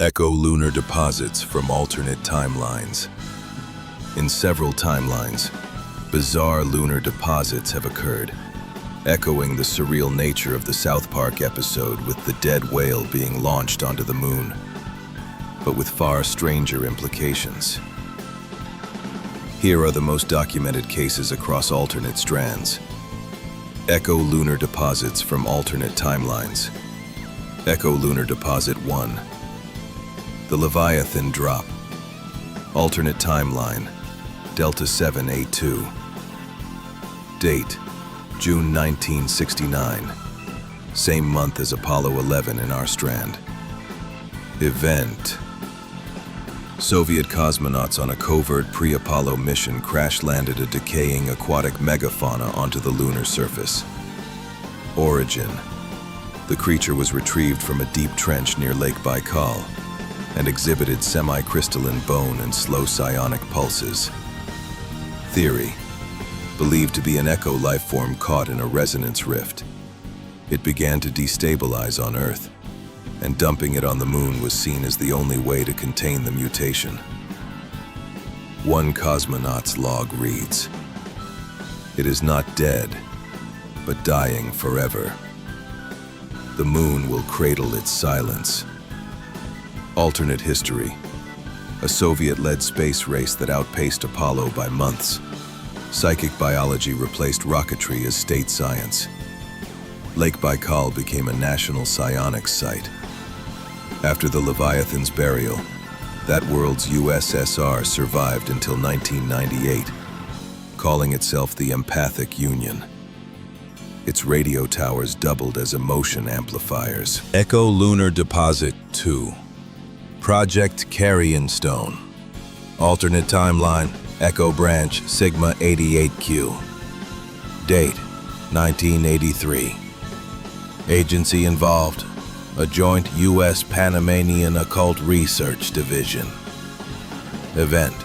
Echo-Lunar Deposits from alternate timelines. In several timelines, bizarre lunar deposits have occurred, echoing the surreal nature of the South Park episode with the dead whale being launched onto the moon, but with far stranger implications. Here are the most documented cases across alternate strands. Echo-Lunar Deposits from alternate timelines. Echo-Lunar Deposit 1. The Leviathan Drop. Alternate timeline, Delta 7A2. Date, June 1969. Same month as Apollo 11 in our strand. Event. Soviet cosmonauts on a covert pre-Apollo mission crash-landed a decaying aquatic megafauna onto the lunar surface. Origin. The creature was retrieved from a deep trench near Lake Baikal and exhibited semi-crystalline bone and slow psionic pulses. Theory. Believed to be an echo lifeform caught in a resonance rift. It began to destabilize on Earth, and dumping it on the moon was seen as the only way to contain the mutation. One cosmonaut's log reads, "It is not dead, but dying forever. The moon will cradle its silence." Alternate history. A Soviet-led space race that outpaced Apollo by months. Psychic biology replaced rocketry as state science. Lake Baikal became a national psionics site. After the Leviathan's burial, that world's USSR survived until 1998, calling itself the Empathic Union. Its radio towers doubled as emotion amplifiers. Echo-Lunar Deposit 2. Project Carrion Stone. Alternate timeline, Echo Branch Sigma 88Q. Date, 1983. Agency involved, a joint U.S.-Panamanian Occult Research Division. Event.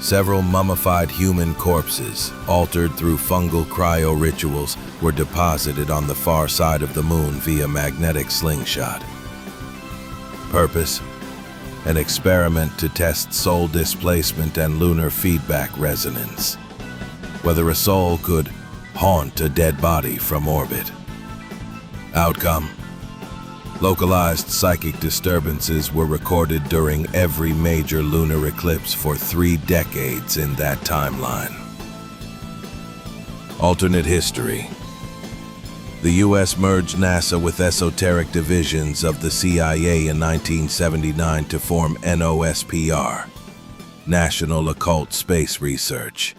Several mummified human corpses, altered through fungal cryo-rituals, were deposited on the far side of the moon via magnetic slingshot. Purpose: an experiment to test soul displacement and lunar feedback resonance. Whether a soul could haunt a dead body from orbit. Outcome: localized psychic disturbances were recorded during every major lunar eclipse for 3 decades in that timeline. Alternate history. The U.S. merged NASA with esoteric divisions of the CIA in 1979 to form NOSPR, National Occult Space Research.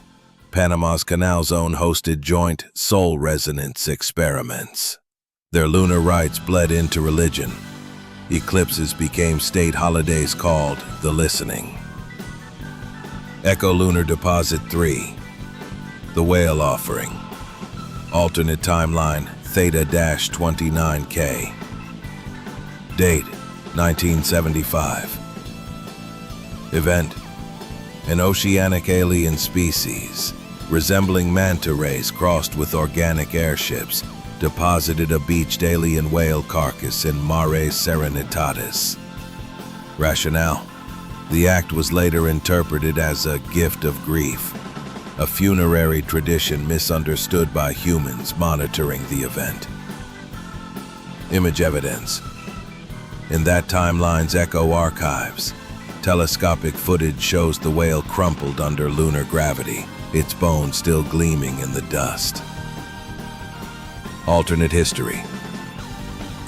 Panama's Canal Zone hosted joint soul resonance experiments. Their lunar rites bled into religion. Eclipses became state holidays called the Listening. Echo-Lunar Deposit 3. The Whale Offering. Alternate timeline, Theta-29K. Date, 1975. Event. An oceanic alien species, resembling manta rays crossed with organic airships, deposited a beached alien whale carcass in Mare Serenitatis. Rationale: the act was later interpreted as a gift of grief, a funerary tradition misunderstood by humans monitoring the event. Image evidence. In that timeline's Echo archives, telescopic footage shows the whale crumpled under lunar gravity, its bones still gleaming in the dust. Alternate history.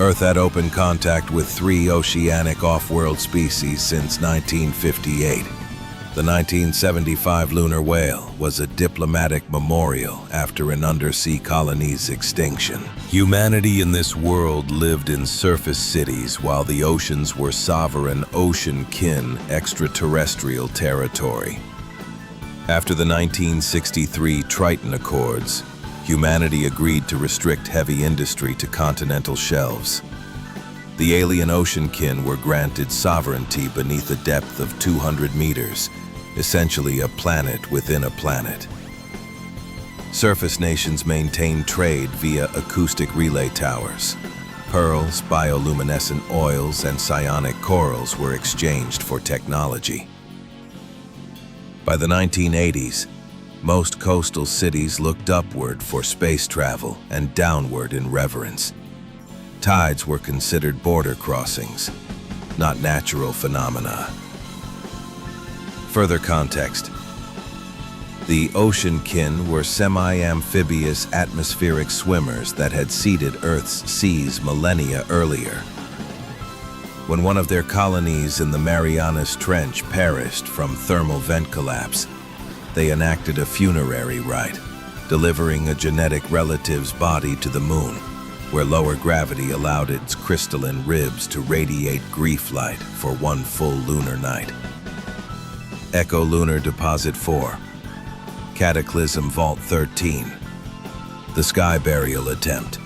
Earth had open contact with 3 oceanic off-world species since 1958. The 1975 lunar whale was a diplomatic memorial after an undersea colony's extinction. Humanity in this world lived in surface cities while the oceans were sovereign ocean-kin extraterrestrial territory. After the 1963 Triton Accords, humanity agreed to restrict heavy industry to continental shelves. The alien ocean-kin were granted sovereignty beneath a depth of 200 meters, essentially a planet within a planet. Surface nations maintained trade via acoustic relay towers. Pearls, bioluminescent oils, and psionic corals were exchanged for technology. By the 1980s, most coastal cities looked upward for space travel and downward in reverence. Tides were considered border crossings, not natural phenomena. Further context. The ocean kin were semi-amphibious atmospheric swimmers that had seeded Earth's seas millennia earlier. When one of their colonies in the Marianas Trench perished from thermal vent collapse, they enacted a funerary rite, delivering a genetic relative's body to the moon, where lower gravity allowed its crystalline ribs to radiate grief light for one full lunar night. Echo-Lunar Deposit 4. Cataclysm Vault 13. The Sky Burial Attempt.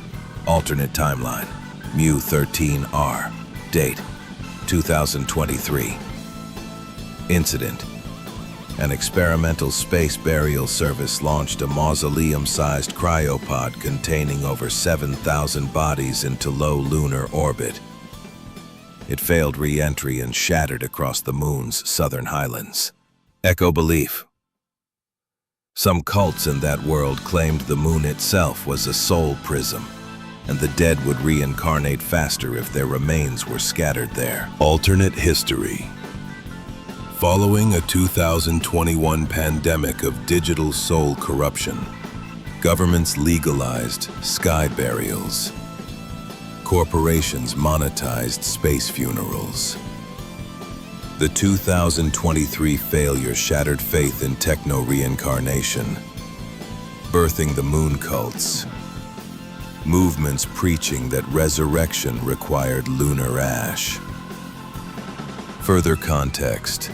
Alternate timeline. Mu-13R. Date: 2023. Incident: an experimental space burial service launched a mausoleum-sized cryopod containing over 7,000 bodies into low lunar orbit. It failed re-entry and shattered across the moon's southern highlands. Echo belief. Some cults in that world claimed the moon itself was a soul prism, and the dead would reincarnate faster if their remains were scattered there. Alternate history. Following a 2021 pandemic of digital soul corruption, governments legalized sky burials. Corporations monetized space funerals. The 2023 failure shattered faith in techno-reincarnation, birthing the moon cults. Movements preaching that resurrection required lunar ash. Further context.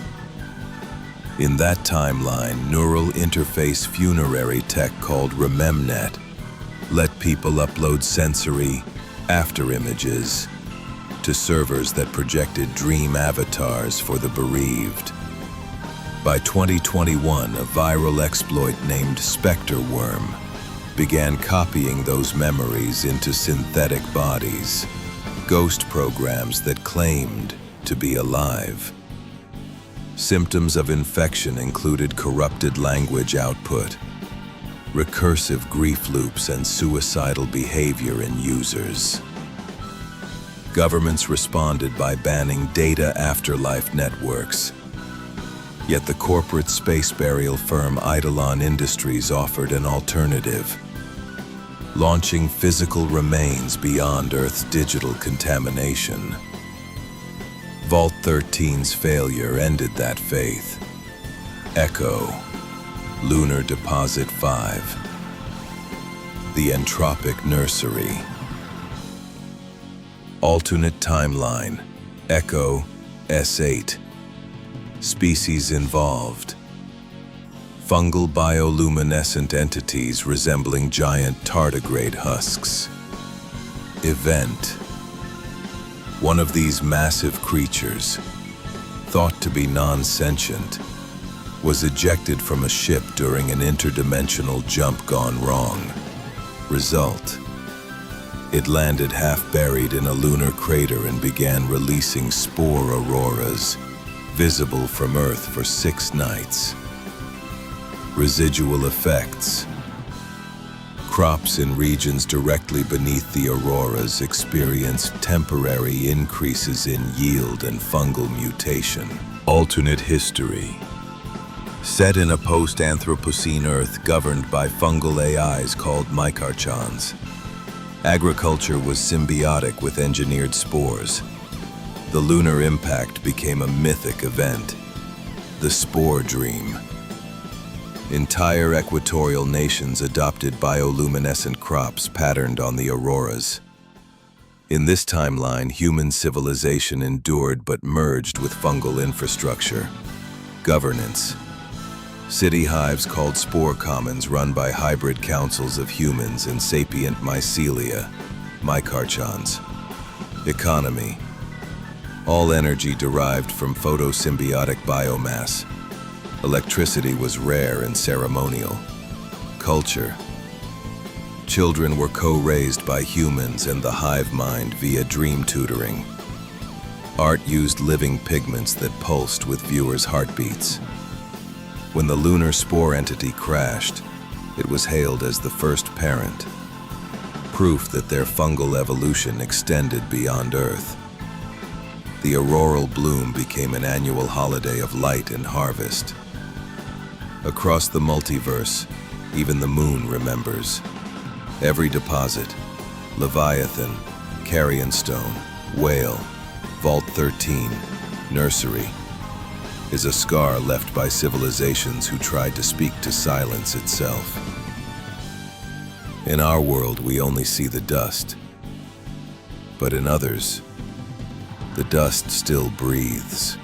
In that timeline, neural interface funerary tech called RememNet let people upload sensory afterimages to servers that projected dream avatars for the bereaved. By 2021, a viral exploit named Spectre Worm began copying those memories into synthetic bodies, ghost programs that claimed to be alive. Symptoms of infection included corrupted language output, recursive grief loops, and suicidal behavior in users. Governments responded by banning data afterlife networks. Yet the corporate space burial firm Eidolon Industries offered an alternative, launching physical remains beyond Earth's digital contamination. Vault 13's failure ended that faith. Echo-Lunar Deposit 5. The Entropic Nursery. Alternate timeline. Echo S8. Species involved. Fungal bioluminescent entities resembling giant tardigrade husks. Event. One of these massive creatures, thought to be non-sentient, was ejected from a ship during an interdimensional jump gone wrong. Result: it landed half-buried in a lunar crater and began releasing spore auroras, visible from Earth for 6 nights. Residual effects. Crops in regions directly beneath the auroras experienced temporary increases in yield and fungal mutation. Alternate history. Set in a post-Anthropocene Earth governed by fungal AIs called mycarchons, agriculture was symbiotic with engineered spores. The lunar impact became a mythic event, the spore dream. Entire equatorial nations adopted bioluminescent crops patterned on the auroras. In this timeline, human civilization endured but merged with fungal infrastructure. Governance. City hives called spore commons run by hybrid councils of humans and sapient mycelia, mycarchons. Economy. All energy derived from photosymbiotic biomass. Electricity was rare and ceremonial. Culture. Children were co-raised by humans and the hive mind via dream tutoring. Art used living pigments that pulsed with viewers' heartbeats. When the lunar spore entity crashed, it was hailed as the first parent, proof that their fungal evolution extended beyond Earth. The auroral bloom became an annual holiday of light and harvest. Across the multiverse, even the moon remembers. Every deposit, leviathan, carrion stone, whale, vault 13, nursery, is a scar left by civilizations who tried to speak to silence itself. In our world, we only see the dust, but in others, the dust still breathes.